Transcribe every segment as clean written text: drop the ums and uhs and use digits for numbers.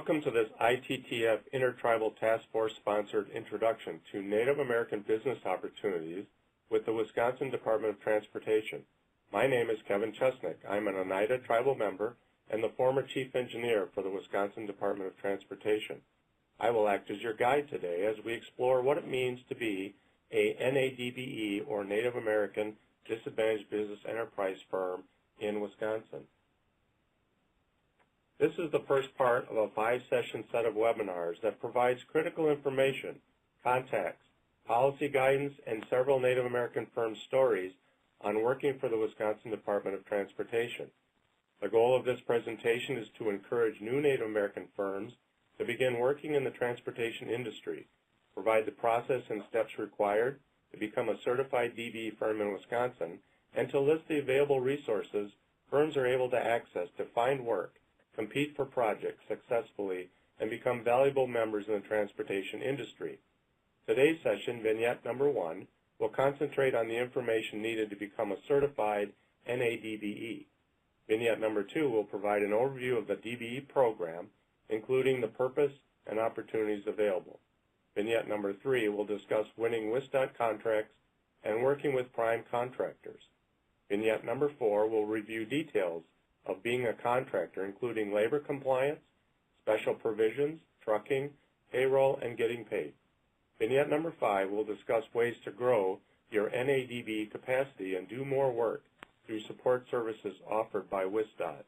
Welcome to this ITTF Intertribal Task Force sponsored introduction to Native American business opportunities with the Wisconsin Department of Transportation. My name is Kevin Chesnick. I'm an Oneida tribal member and the former chief engineer for the Wisconsin Department of Transportation. I will act as your guide today as we explore what it means to be a NADBE or Native American Disadvantaged Business Enterprise firm in Wisconsin. This is the first part of a 5-session set of webinars that provides critical information, contacts, policy guidance, and several Native American firm stories on working for the Wisconsin Department of Transportation. The goal of this presentation is to encourage new Native American firms to begin working in the transportation industry, provide the process and steps required to become a certified DBE firm in Wisconsin, and to list the available resources firms are able to access to find work, compete for projects successfully, and become valuable members in the transportation industry. Today's session, Vignette Number 1, will concentrate on the information needed to become a certified NADBE. Vignette Number 2 will provide an overview of the DBE program, including the purpose and opportunities available. Vignette Number 3 will discuss winning WSDOT contracts and working with prime contractors. Vignette Number 4 will review details of being a contractor, including labor compliance, special provisions, trucking, payroll, and getting paid. Vignette Number 5 will discuss ways to grow your NADBE capacity and do more work through support services offered by WSDOT.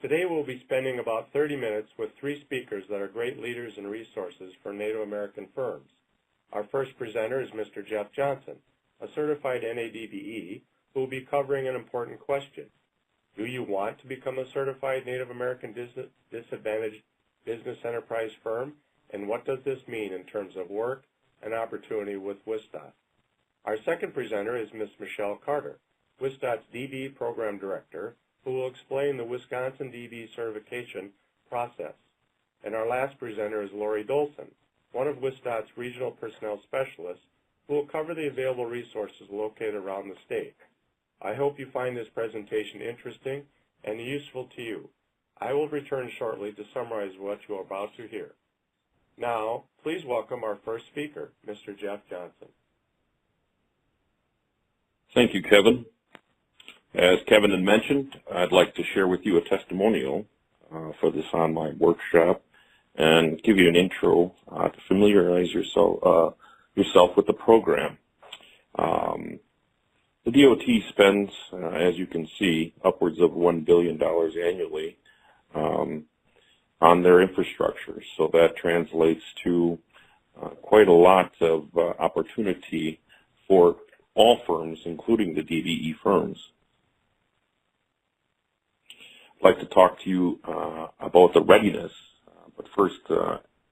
Today we'll be spending about 30 minutes with 3 speakers that are great leaders and resources for Native American firms. Our first presenter is Mr. Jeff Johnson, a certified NADBE who will be covering an important question. Do you want to become a certified Native American disadvantaged business enterprise firm? And what does this mean in terms of work and opportunity with WSDOT? Our second presenter is Ms. Michelle Carter, WSDOT's DBE Program Director, who will explain the Wisconsin DBE certification process. And our last presenter is Lori Dolson, one of WSDOT's regional personnel specialists, who will cover the available resources located around the state. I hope you find this presentation interesting and useful to you. I will return shortly to summarize what you are about to hear. Now, please welcome our first speaker, Mr. Jeff Johnson. Thank you, Kevin. As Kevin had mentioned, I'd like to share with you a testimonial for this online workshop and give you an intro to familiarize yourself with the program. The DOT spends, as you can see, upwards of $1 billion annually on their infrastructure. So that translates to quite a lot of opportunity for all firms, including the DBE firms. I'd like to talk to you about the readiness. But first,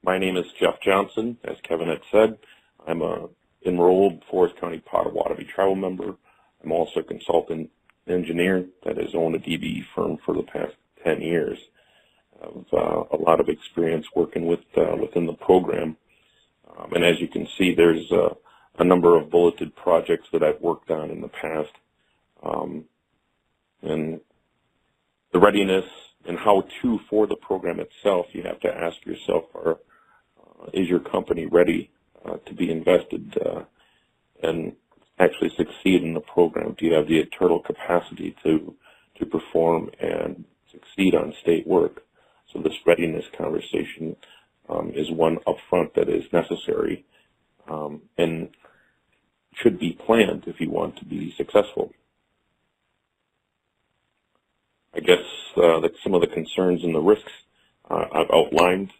my name is Jeff Johnson, as Kevin had said. I'm an enrolled Forest County Potawatomi tribal member. I'm also a consultant engineer that has owned a DBE firm for the past 10 years. I have a lot of experience working within the program. And as you can see, there's a number of bulleted projects that I've worked on in the past. And the readiness and how-to for the program itself, you have to ask yourself, is your company ready to be invested and actually succeed in the program? Do you have the internal capacity to perform and succeed on state work? So this readiness conversation is one upfront that is necessary and should be planned if you want to be successful. I guess some of the concerns and the risks I've outlined.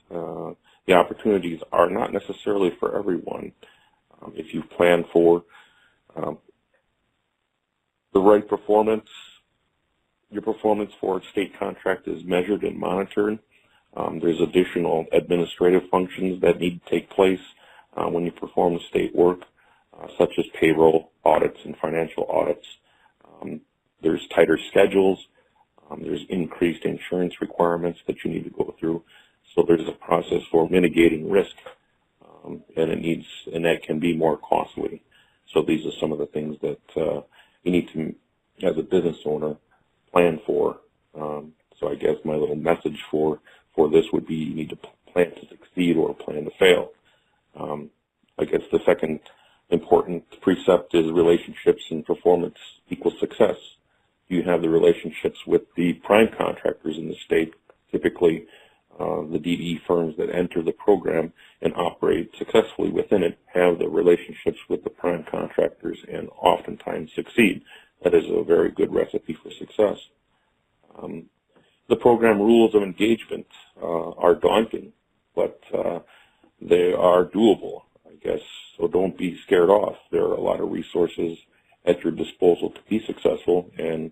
The opportunities are not necessarily for everyone. If you plan for the right performance, your performance for a state contract is measured and monitored. There's additional administrative functions that need to take place when you perform the state work, such as payroll audits and financial audits. There's tighter schedules. There's increased insurance requirements that you need to go through. So there's a process for mitigating risk, and that can be more costly. So these are some of the things that you need to, as a business owner, plan for So I guess my little message for this would be you need to plan to succeed or plan to fail. I guess the second important precept is relationships and performance equals success. You have the relationships with the prime contractors in the state, typically the DBE firms that enter the program and operate successfully within it have the relationships with the prime contractors and oftentimes succeed. That is a very good recipe for success. The program rules of engagement are daunting, but they are doable, I guess, so don't be scared off. There are a lot of resources at your disposal to be successful, and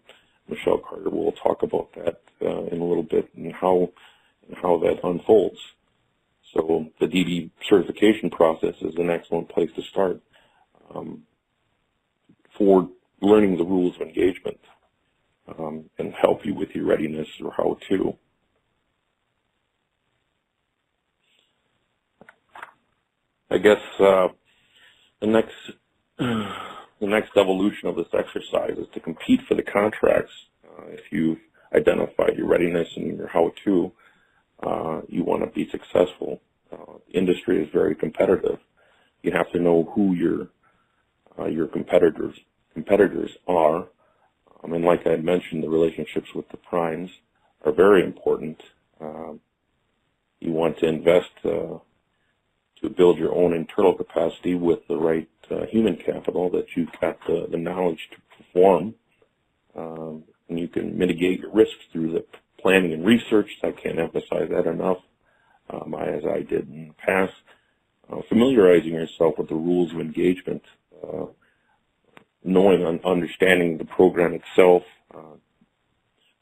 Michelle Carter will talk about that in a little bit and how that unfolds. So the DB certification process is an excellent place to start for learning the rules of engagement and help you with your readiness or how to. I guess the next evolution of this exercise is to compete for the contracts. If you've identified your readiness and your how-to, you want to be successful. The industry is very competitive. You have to know who your competitors are. And like I mentioned, the relationships with the primes are very important. You want to invest to build your own internal capacity with the right human capital, that you've got the knowledge to perform, and you can mitigate your risks through the planning and research. I can't emphasize that enough, as I did in the past. Familiarizing yourself with the rules of engagement, knowing and understanding the program itself,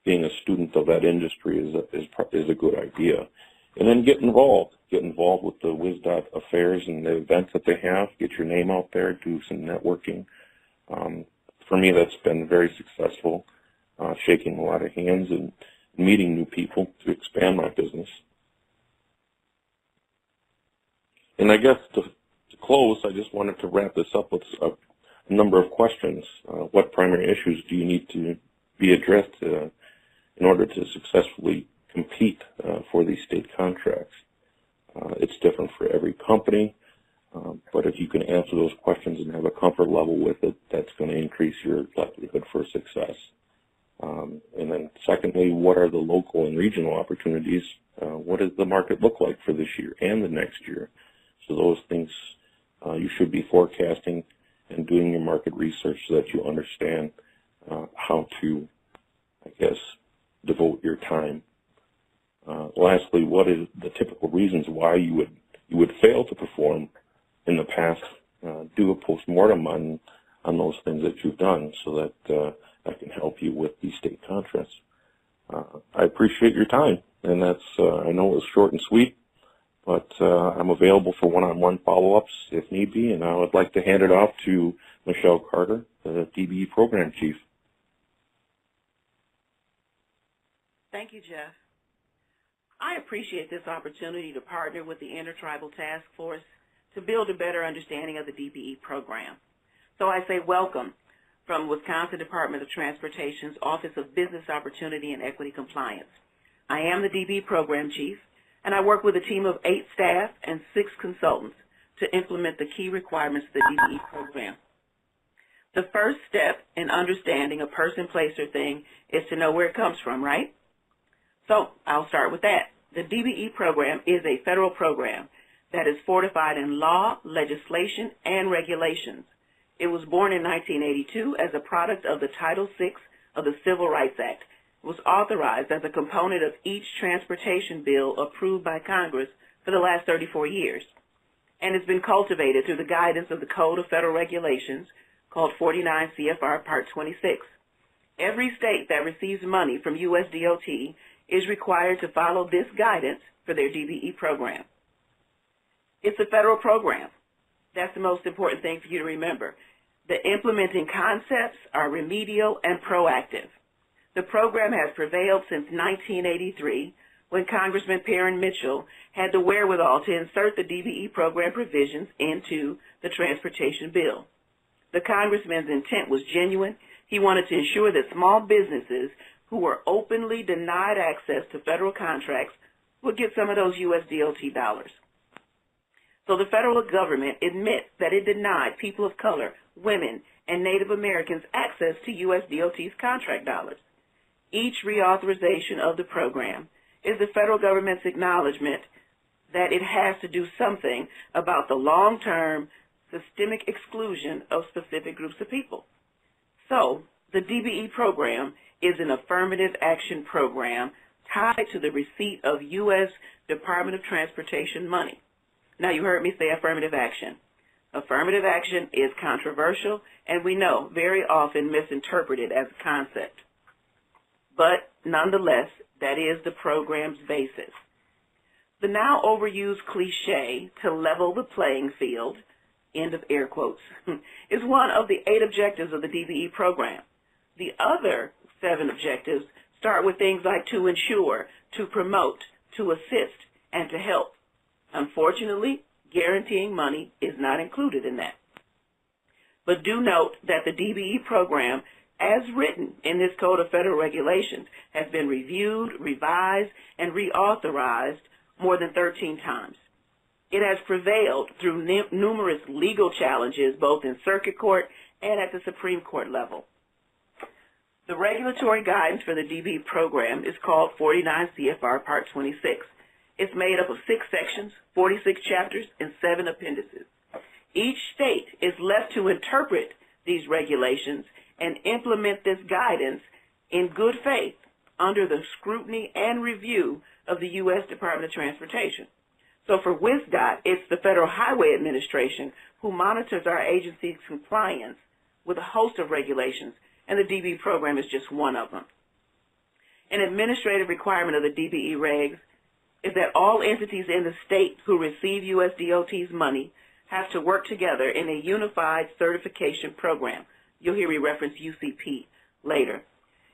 being a student of that industry is a good idea. And then get involved with the WisDOT affairs and the events that they have. Get your name out there, do some networking. For me, that's been very successful, shaking a lot of hands and meeting new people to expand my business. And I guess to close, I just wanted to wrap this up with a number of questions. What primary issues do you need to be addressed in order to successfully compete for these state contracts? It's different for every company, but if you can answer those questions and have a comfort level with it, that's going to increase your likelihood for success. And then secondly, what are the local and regional opportunities? What does the market look like for this year and the next year? So those things you should be forecasting and doing your market research so that you understand how to, I guess, devote your time. Lastly, what is the typical reasons why you would fail to perform in the past? Do a postmortem on those things that you've done so that I can help you with these state contracts. I appreciate your time, and that's I know it was short and sweet, but I'm available for one-on-one follow-ups if need be, and I would like to hand it off to Michelle Carter, the DBE Program Chief. Thank you, Jeff. I appreciate this opportunity to partner with the Intertribal Task Force to build a better understanding of the DBE program. So I say welcome from Wisconsin Department of Transportation's Office of Business Opportunity and Equity Compliance. I am the DBE Program Chief, and I work with a team of 8 staff and 6 consultants to implement the key requirements of the DBE program. The first step in understanding a person, place, or thing is to know where it comes from, right? So I'll start with that. The DBE program is a federal program that is fortified in law, legislation, and regulations. It was born in 1982 as a product of the Title VI of the Civil Rights Act. It was authorized as a component of each transportation bill approved by Congress for the last 34 years, and has been cultivated through the guidance of the Code of Federal Regulations called 49 CFR Part 26. Every state that receives money from USDOT is required to follow this guidance for their DBE program. It's a federal program. That's the most important thing for you to remember. The implementing concepts are remedial and proactive. The program has prevailed since 1983, when Congressman Perrin Mitchell had the wherewithal to insert the DBE program provisions into the transportation bill. The congressman's intent was genuine. He wanted to ensure that small businesses who were openly denied access to federal contracts would get some of those USDOT dollars. So the federal government admits that it denied people of color, women, and Native Americans access to USDOT's contract dollars. Each reauthorization of the program is the federal government's acknowledgement that it has to do something about the long-term systemic exclusion of specific groups of people. So the DBE program is an affirmative action program tied to the receipt of U.S. Department of Transportation money. Now, you heard me say affirmative action. Affirmative action is controversial, and we know very often misinterpreted as a concept. But nonetheless, that is the program's basis. The now overused cliche to level the playing field, end of air quotes, is one of the 8 objectives of the DBE program. The other 7 objectives start with things like to ensure, to promote, to assist, and to help. Unfortunately, guaranteeing money is not included in that. But do note that the DBE program, as written in this Code of Federal Regulations, has been reviewed, revised, and reauthorized more than 13 times. It has prevailed through numerous legal challenges, both in circuit court and at the Supreme Court level. The regulatory guidance for the DBE program is called 49 CFR Part 26. It's made up of 6 sections, 46 chapters, and 7 appendices. Each state is left to interpret these regulations and implement this guidance in good faith under the scrutiny and review of the U.S. Department of Transportation. So for WSDOT, it's the Federal Highway Administration who monitors our agency's compliance with a host of regulations, and the DBE program is just one of them. An administrative requirement of the DBE regs is that all entities in the state who receive USDOT's money have to work together in a unified certification program. You'll hear me reference UCP later.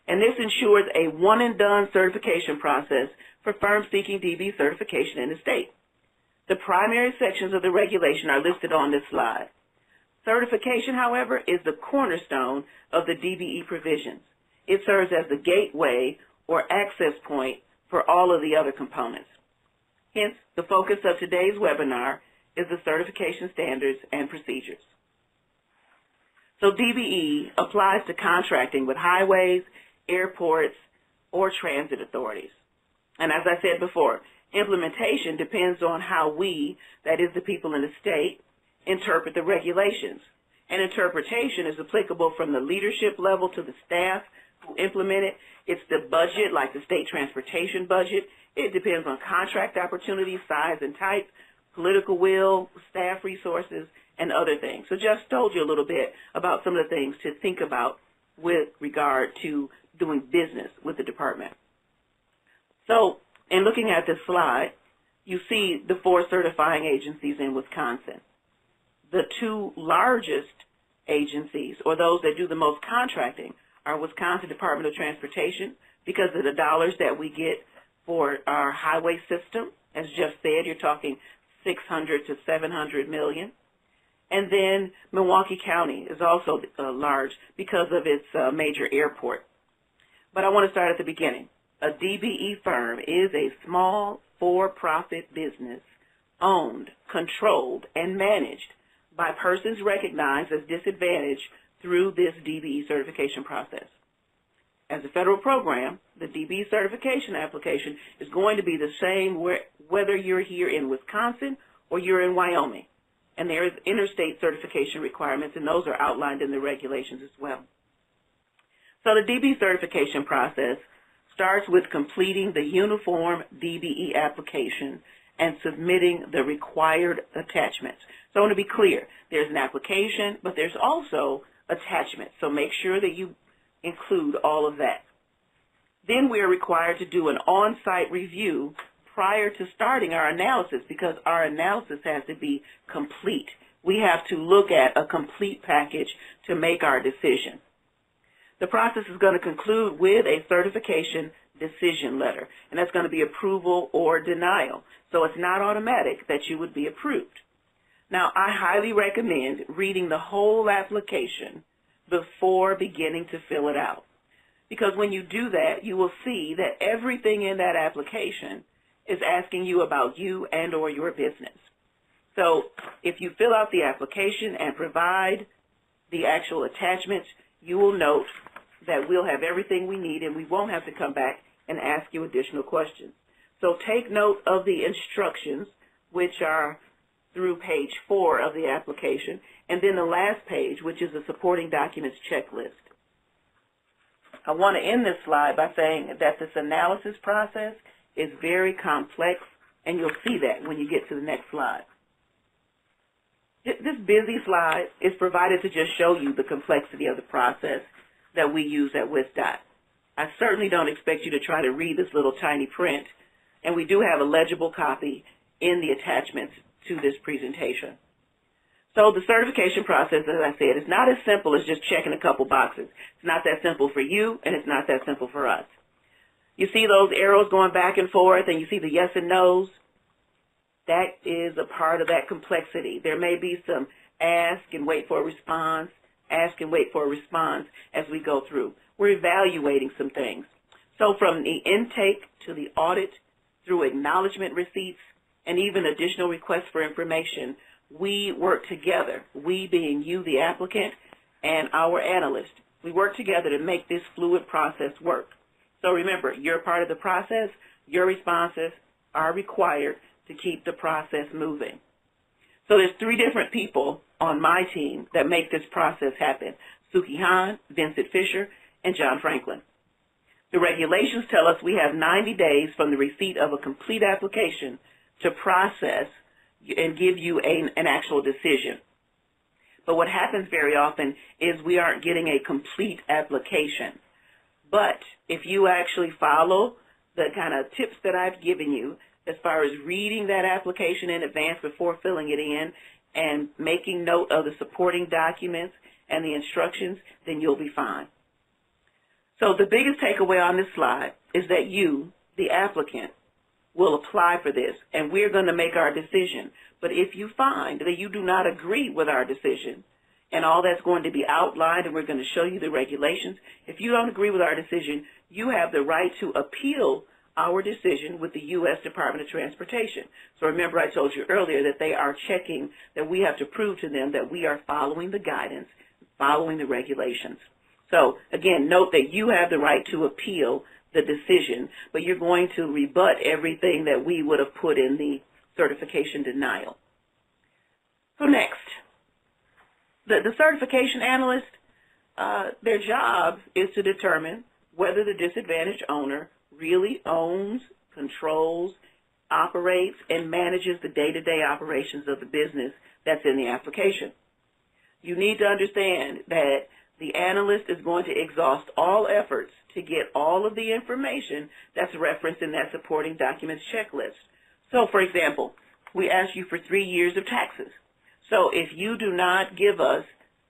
And this ensures a one-and-done certification process for firms seeking DBE certification in the state. The primary sections of the regulation are listed on this slide. Certification, however, is the cornerstone of the DBE provisions. It serves as the gateway or access point for all of the other components. Hence, the focus of today's webinar is the certification standards and procedures. So DBE applies to contracting with highways, airports, or transit authorities. And as I said before, implementation depends on how we, that is the people in the state, interpret the regulations. And interpretation is applicable from the leadership level to the staff who implement it. It's the budget, like the state transportation budget. It depends on contract opportunities, size and type, political will, staff resources, and other things. So just told you a little bit about some of the things to think about with regard to doing business with the department. So in looking at this slide, you see the 4 certifying agencies in Wisconsin. The 2 largest agencies, or those that do the most contracting, are Wisconsin Department of Transportation, because of the dollars that we get for our highway system. As Jeff said, you're talking 600 to 700 million. And then Milwaukee County is also large because of its major airport. But I want to start at the beginning. A DBE firm is a small for-profit business owned, controlled, and managed by persons recognized as disadvantaged through this DBE certification process. As a federal program, the DBE certification application is going to be the same whether you're here in Wisconsin or you're in Wyoming. And there is interstate certification requirements, and those are outlined in the regulations as well. So the DBE certification process starts with completing the uniform DBE application and submitting the required attachments. So I want to be clear, there's an application, but there's also attachments. So make sure that you include all of that. Then we are required to do an on-site review prior to starting our analysis, because our analysis has to be complete. We have to look at a complete package to make our decision. The process is going to conclude with a certification decision letter, and that's going to be approval or denial. So it's not automatic that you would be approved. Now, I highly recommend reading the whole application before beginning to fill it out. because when you do that, you will see that everything in that application is asking you about you and or your business. So if you fill out the application and provide the actual attachments, you will note that we'll have everything we need and we won't have to come back and ask you additional questions. So take note of the instructions, which are through page 4 of the application, and then the last page, which is the supporting documents checklist. I want to end this slide by saying that this analysis process is very complex, and you'll see that when you get to the next slide. This busy slide is provided to just show you the complexity of the process that we use at WisDOT. I certainly don't expect you to try to read this little tiny print, and we do have a legible copy in the attachments to this presentation. So the certification process, as I said, is not as simple as just checking a couple boxes. It's not that simple for you, and it's not that simple for us. You see those arrows going back and forth, and you see the yes and no's? That is a part of that complexity. There may be some ask and wait for a response, ask and wait for a response as we go through. We're evaluating some things. So from the intake to the audit, through acknowledgement receipts, and even additional requests for information, we work together, we being you, the applicant, and our analyst. We work together to make this fluid process work. So remember, you're part of the process. Your responses are required to keep the process moving. So there's 3 different people on my team that make this process happen: Suki Hahn, Vincent Fisher, and John Franklin. The regulations tell us we have 90 days from the receipt of a complete application to process and give you an actual decision. But what happens very often is we aren't getting a complete application. But if you actually follow the kind of tips that I've given you as far as reading that application in advance before filling it in and making note of the supporting documents and the instructions, then you'll be fine. So the biggest takeaway on this slide is that you, the applicant, will apply for this, and we're going to make our decision. But if you find that you do not agree with our decision, and all that's going to be outlined, and we're going to show you the regulations, if you don't agree with our decision, you have the right to appeal our decision with the U.S. Department of Transportation. So remember, I told you earlier that they are checking, that we have to prove to them that we are following the guidance, following the regulations. So again, note that you have the right to appeal the decision, but you're going to rebut everything that we would have put in the certification denial. So next, the certification analyst, their job is to determine whether the disadvantaged owner really owns, controls, operates, and manages the day-to-day operations of the business that's in the application. You need to understand that the analyst is going to exhaust all efforts to get all of the information that's referenced in that supporting documents checklist. So, for example, we ask you for 3 years of taxes. So if you do not give us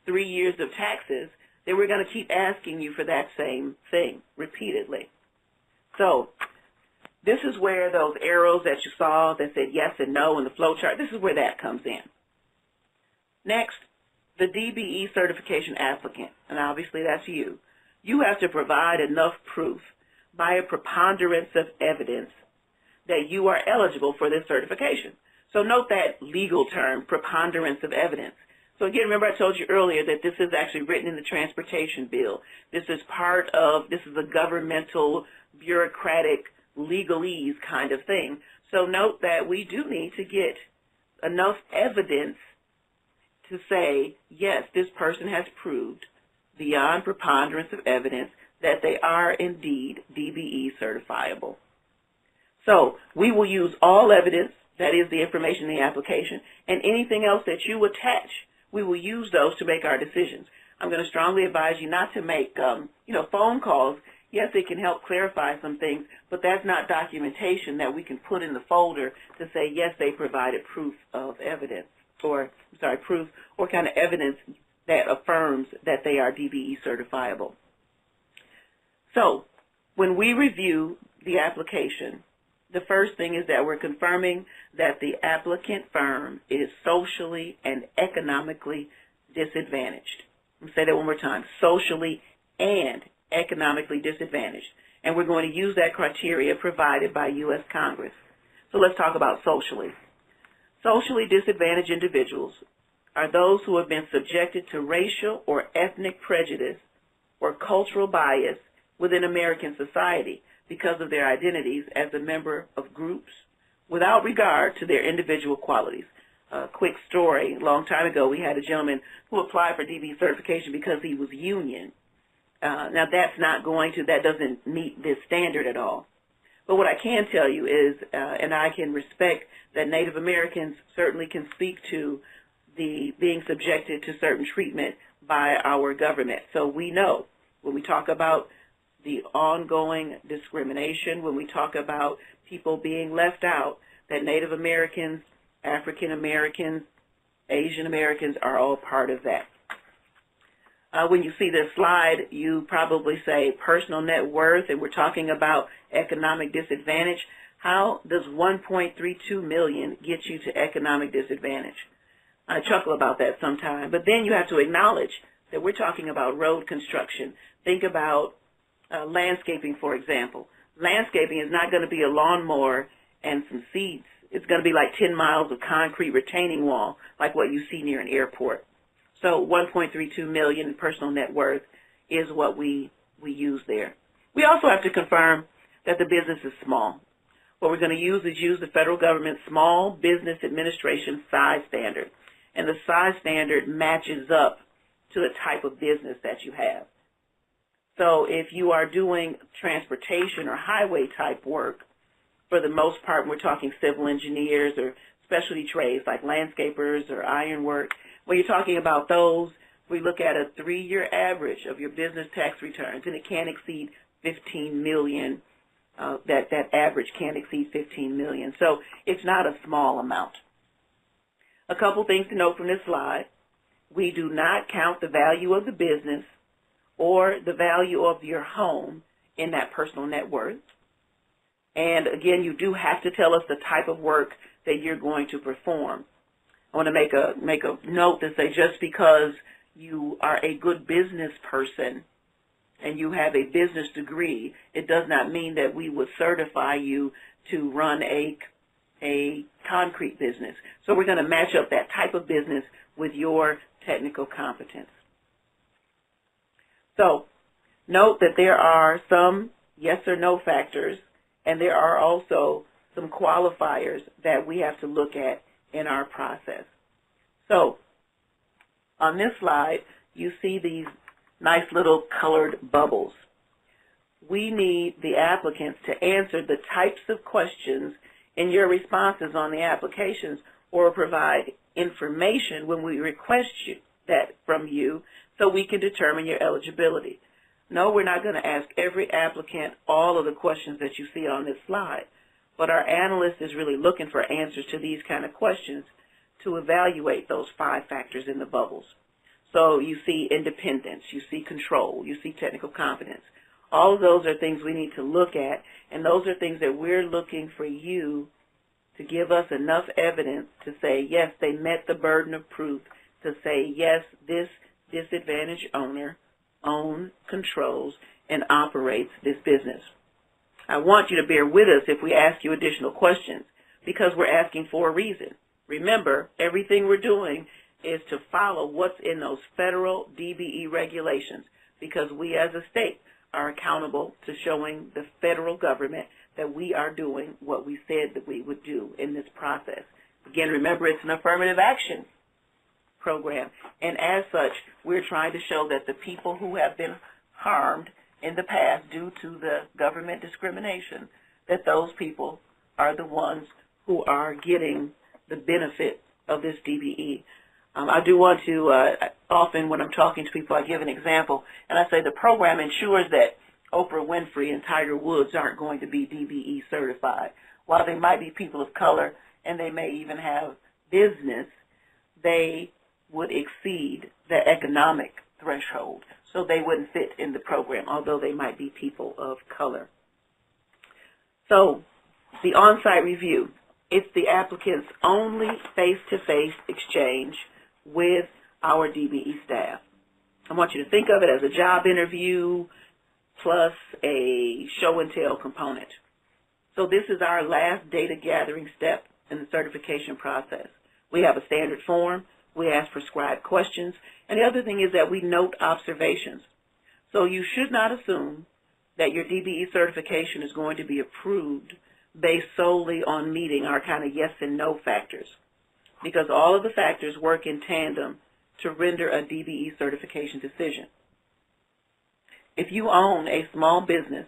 3 years of taxes, then we're going to keep asking you for that same thing repeatedly. So this is where those arrows that you saw that said yes and no in the flow chart, this is where that comes in. Next, the DBE certification applicant, and obviously that's you. You have to provide enough proof by a preponderance of evidence that you are eligible for this certification. So note that legal term, preponderance of evidence. So again, remember I told you earlier that this is actually written in the transportation bill. This is a governmental, bureaucratic, legalese kind of thing. So note that we do need to get enough evidence to say, yes, this person has proved beyond preponderance of evidence that they are indeed DBE certifiable. So we will use all evidence, that is the information in the application, and anything else that you attach, we will use those to make our decisions. I'm going to strongly advise you not to make, phone calls. Yes, it can help clarify some things, but that's not documentation that we can put in the folder to say, yes, they provided proof of evidence, proof or kind of evidence that affirms that they are DBE certifiable. So when we review the application, the first thing is that we're confirming that the applicant firm is socially and economically disadvantaged. Let me say that one more time, socially and economically disadvantaged. And we're going to use that criteria provided by U.S. Congress. So let's talk about socially. Socially disadvantaged individuals are those who have been subjected to racial or ethnic prejudice or cultural bias within American society because of their identities as a member of groups without regard to their individual qualities. A quick story, a long time ago, we had a gentleman who applied for DBE certification because he was union. Now that doesn't meet this standard at all. But what I can tell you is, and I can respect that Native Americans certainly can speak to the being subjected to certain treatment by our government. So we know when we talk about the ongoing discrimination, when we talk about people being left out, that Native Americans, African Americans, Asian Americans are all part of that. When you see this slide, you probably say personal net worth, and we're talking about economic disadvantage. How does $1.32 million get you to economic disadvantage? I chuckle about that sometimes, but then you have to acknowledge that we're talking about road construction. Think about landscaping, for example. Landscaping is not going to be a lawnmower and some seeds. It's going to be like 10 miles of concrete retaining wall, like what you see near an airport. So $1.32 million in personal net worth is what we use there. We also have to confirm that the business is small. What we're going to use is the federal government's Small Business Administration size standard. And the size standard matches up to the type of business that you have. So if you are doing transportation or highway type work, for the most part, we're talking civil engineers or specialty trades like landscapers or ironwork. When you're talking about those, we look at a 3-year average of your business tax returns, and it can't exceed $15 million. That average can't exceed $15 million. So it's not a small amount. A couple things to note from this slide. We do not count the value of the business or the value of your home in that personal net worth. And again, you do have to tell us the type of work that you're going to perform. I want to make a note to say just because you are a good business person and you have a business degree, it does not mean that we would certify you to run a concrete business. So we're going to match up that type of business with your technical competence. So note that there are some yes or no factors, and there are also some qualifiers that we have to look at in our process. So on this slide, you see these nice little colored bubbles. We need the applicants to answer the types of questions in your responses on the applications or provide information when we request that from you so we can determine your eligibility. No, we're not going to ask every applicant all of the questions that you see on this slide, but our analyst is really looking for answers to these kind of questions to evaluate those 5 factors in the bubbles. So you see independence, you see control, you see technical competence. All of those are things we need to look at, and those are things that we're looking for you to give us enough evidence to say, yes, they met the burden of proof, to say, yes, this disadvantaged owner owns, controls, and operates this business. I want you to bear with us if we ask you additional questions because we're asking for a reason. Remember, everything we're doing is to follow what's in those federal DBE regulations because we as a state are accountable to showing the federal government that we are doing what we said that we would do in this process. Again, remember, it's an affirmative action program, and as such, we're trying to show that the people who have been harmed in the past due to the government discrimination, that those people are the ones who are getting the benefit of this DBE. I do want to, often when I'm talking to people, I give an example, and I say the program ensures that Oprah Winfrey and Tiger Woods aren't going to be DBE certified. While they might be people of color and they may even have business, they would exceed the economic threshold, so they wouldn't fit in the program, although they might be people of color. So the on-site review, it's the applicant's only face-to-face exchange with our DBE staff. I want you to think of it as a job interview. plus a show and tell component. So this is our last data gathering step in the certification process. We have a standard form, we ask prescribed questions, and the other thing is that we note observations. So you should not assume that your DBE certification is going to be approved based solely on meeting our kind of yes and no factors, because all of the factors work in tandem to render a DBE certification decision. If you own a small business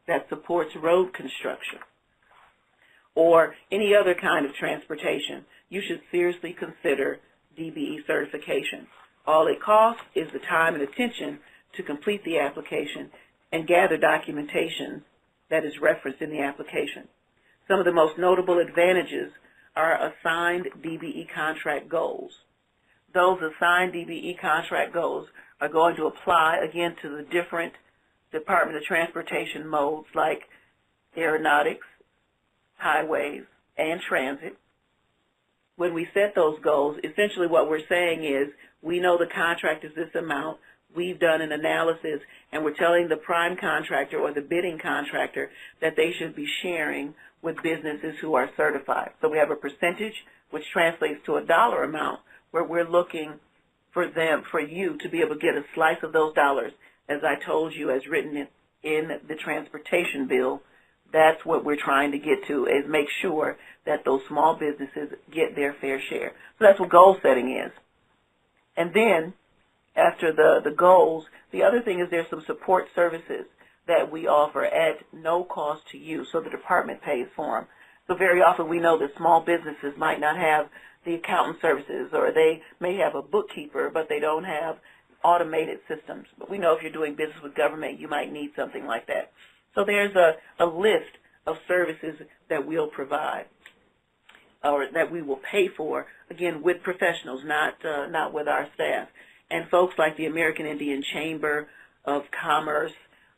that supports road construction or any other kind of transportation, you should seriously consider DBE certification. All it costs is the time and attention to complete the application and gather documentation that is referenced in the application. Some of the most notable advantages are assigned DBE contract goals. Those assigned DBE contract goals are going to apply, again, to the different Department of Transportation modes like aeronautics, highways, and transit. When we set those goals, essentially what we're saying is we know the contract is this amount, we've done an analysis, and we're telling the prime contractor or the bidding contractor that they should be sharing with businesses who are certified. So we have a percentage, which translates to a dollar amount, where we're looking for you to be able to get a slice of those dollars. As I told you, as written in the transportation bill, that's what we're trying to get to, is make sure that those small businesses get their fair share. So that's what goal setting is. And then, after the goals, the other thing is there's some support services that we offer at no cost to you, so the department pays for them. So very often we know that small businesses might not have the accountant services, or they may have a bookkeeper, but they don't have automated systems. But we know if you're doing business with government, you might need something like that. So there's a list of services that we'll provide, or that we will pay for, again, with professionals, not with our staff. And folks like the American Indian Chamber of Commerce,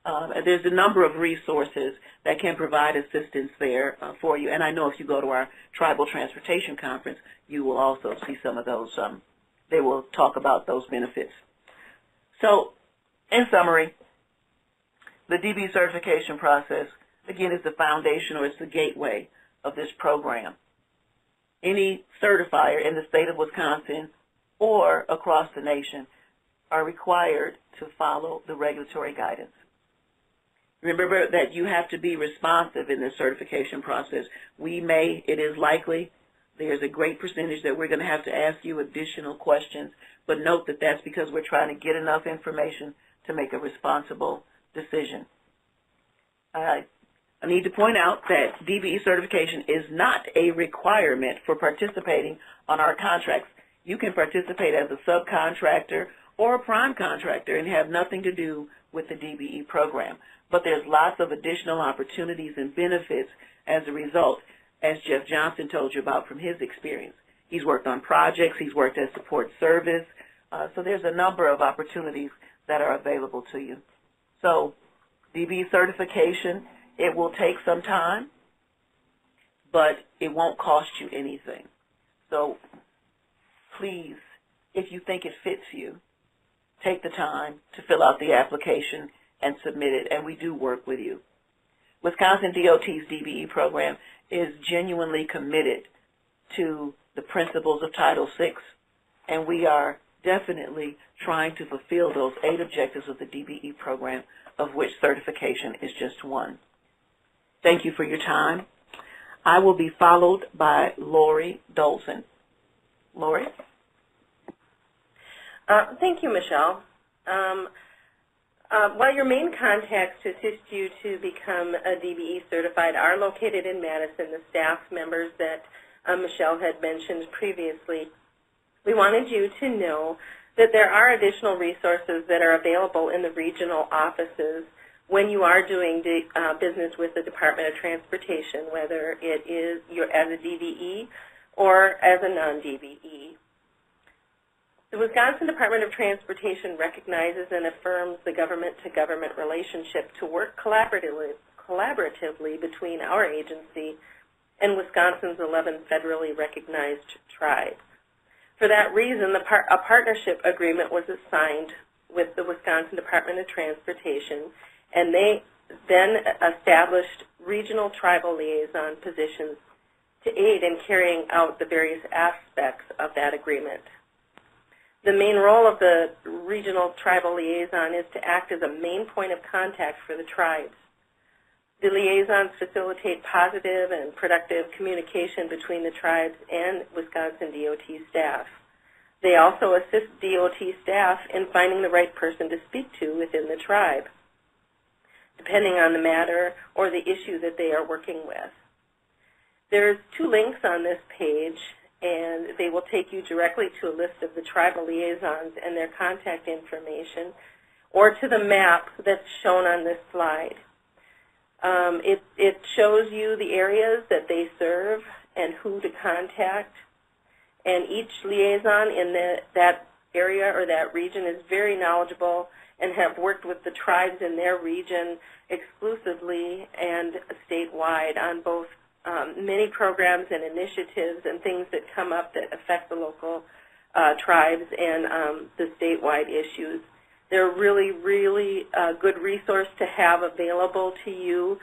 there's a number of resources that can provide assistance there for you. And I know if you go to our Tribal Transportation Conference, you will also see some of those. They will talk about those benefits. So, in summary, the DB certification process, again, is the foundation, or it's the gateway of this program. Any certifier in the state of Wisconsin or across the nation are required to follow the regulatory guidance. Remember that you have to be responsive in this certification process. It is likely, there's a great percentage that we're going to have to ask you additional questions, but note that that's because we're trying to get enough information to make a responsible decision. I need to point out that DBE certification is not a requirement for participating on our contracts. You can participate as a subcontractor or a prime contractor and have nothing to do with the DBE program. But there's lots of additional opportunities and benefits as a result, as Jeff Johnson told you about from his experience. He's worked on projects, he's worked as support service, so there's a number of opportunities that are available to you. So DBE certification, it will take some time, but it won't cost you anything. So please, if you think it fits you, take the time to fill out the application and submit it, and we do work with you. Wisconsin DOT's DBE program is genuinely committed to the principles of Title VI, and we are definitely trying to fulfill those 8 objectives of the DBE program, of which certification is just one. Thank you for your time. I will be followed by Lori Dolson. Lori? Thank you, Michelle. While your main contacts to assist you to become a DBE certified are located in Madison, the staff members that Michelle had mentioned previously, we wanted you to know that there are additional resources that are available in the regional offices when you are doing business with the Department of Transportation, whether it is you're as a DBE or as a non-DBE. The Wisconsin Department of Transportation recognizes and affirms the government-to-government relationship to work collaboratively between our agency and Wisconsin's 11 federally recognized tribes. For that reason, a partnership agreement was assigned with the Wisconsin Department of Transportation, and they then established regional tribal liaison positions to aid in carrying out the various aspects of that agreement. The main role of the regional tribal liaison is to act as a main point of contact for the tribes. The liaisons facilitate positive and productive communication between the tribes and Wisconsin DOT staff. They also assist DOT staff in finding the right person to speak to within the tribe, depending on the matter or the issue that they are working with. There's 2 links on this page, and they will take you directly to a list of the tribal liaisons and their contact information, or to the map that's shown on this slide. It shows you the areas that they serve and who to contact, and each liaison in that area or that region is very knowledgeable and have worked with the tribes in their region exclusively and statewide on both many programs and initiatives and things that come up that affect the local tribes and the statewide issues. They're really, really a good resource to have available to you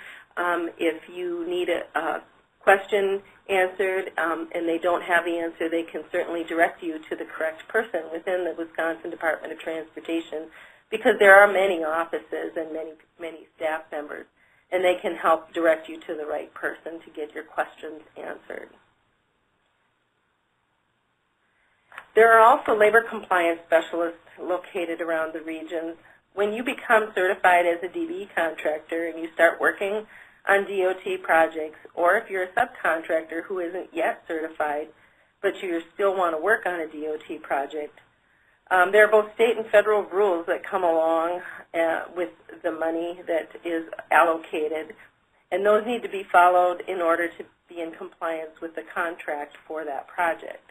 if you need a question answered and they don't have the answer. They can certainly direct you to the correct person within the Wisconsin Department of Transportation, because there are many offices and many staff members, and they can help direct you to the right person to get your questions answered. There are also labor compliance specialists located around the regions. When you become certified as a DBE contractor and you start working on DOT projects, or if you're a subcontractor who isn't yet certified but you still want to work on a DOT project, there are both state and federal rules that come along with the money that is allocated, and those need to be followed in order to be in compliance with the contract for that project.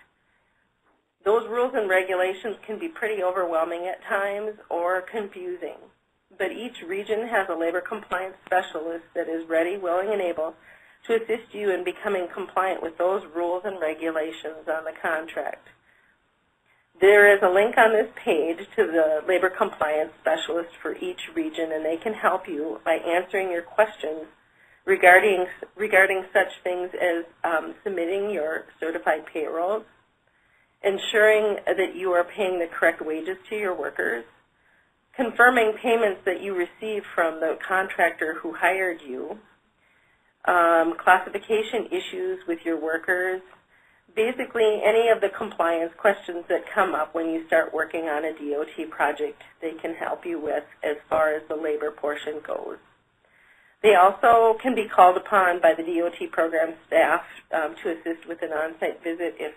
Those rules and regulations can be pretty overwhelming at times or confusing, but each region has a labor compliance specialist that is ready, willing, and able to assist you in becoming compliant with those rules and regulations on the contract. There is a link on this page to the labor compliance specialist for each region, and they can help you by answering your questions regarding such things as submitting your certified payrolls, ensuring that you are paying the correct wages to your workers, confirming payments that you receive from the contractor who hired you, classification issues with your workers, basically any of the compliance questions that come up when you start working on a DOT project, they can help you with as far as the labor portion goes. They also can be called upon by the DOT program staff to assist with an on-site visit if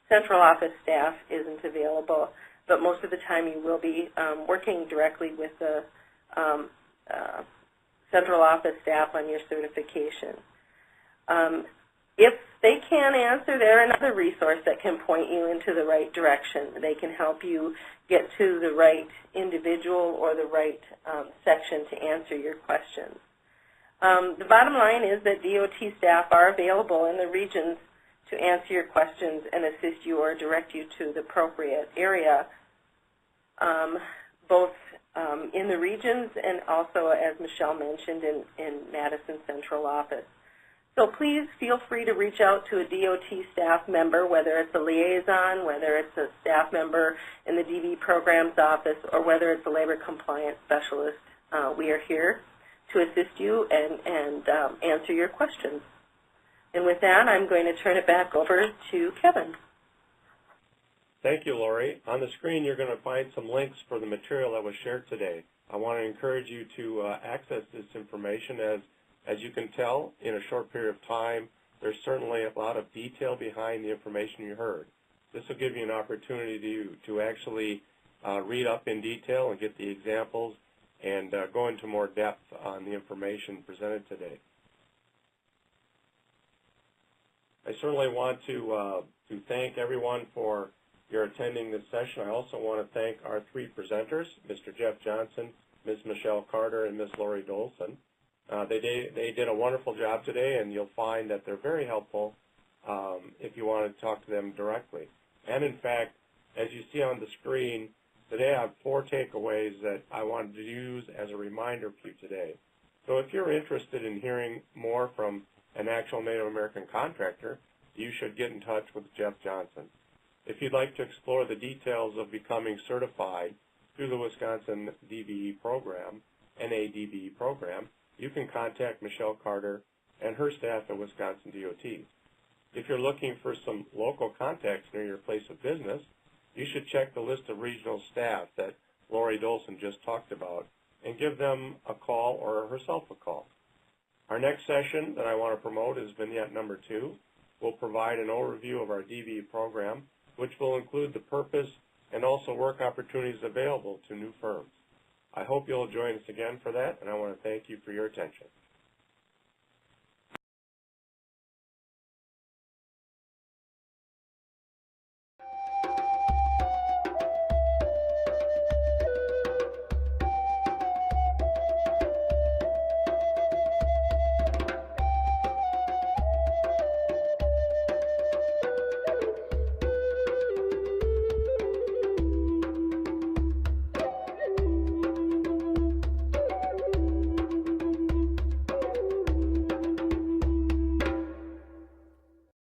central office staff isn't available, but most of the time you will be working directly with the central office staff on your certification. If they can't answer, they're another resource that can point you into the right direction. They can help you get to the right individual or the right section to answer your questions. The bottom line is that DOT staff are available in the regions to answer your questions and assist you or direct you to the appropriate area, both in the regions and also, as Michelle mentioned, in Madison Central Office. So please feel free to reach out to a DOT staff member, whether it's a liaison, whether it's a staff member in the DV programs office, or whether it's a labor compliance specialist. We are here to assist you and answer your questions. And with that, I'm going to turn it back over to Kevin. Thank you, Lori. On the screen, you're going to find some links for the material that was shared today. I want to encourage you to access this information. As you can tell, in a short period of time, there's certainly a lot of detail behind the information you heard. This will give you an opportunity to actually read up in detail and get the examples and go into more depth on the information presented today. I certainly want to thank everyone for your attending this session. I also want to thank our 3 presenters, Mr. Jeff Johnson, Ms. Michelle Carter, and Ms. Lori Dolson. They did a wonderful job today, and you'll find that they're very helpful if you want to talk to them directly. And in fact, as you see on the screen, Today I have 4 takeaways that I wanted to use as a reminder for you today. So if you're interested in hearing more from an actual Native American contractor, you should get in touch with Jeff Johnson. If you'd like to explore the details of becoming certified through the Wisconsin DBE program, NADBE program, you can contact Michelle Carter and her staff at Wisconsin DOT. If you're looking for some local contacts near your place of business, you should check the list of regional staff that Lori Dolson just talked about and give them a call or herself a call. Our next session that I want to promote is vignette number 2. We'll provide an overview of our DBE program, which will include the purpose and also work opportunities available to new firms. I hope you'll join us again for that, and I want to thank you for your attention.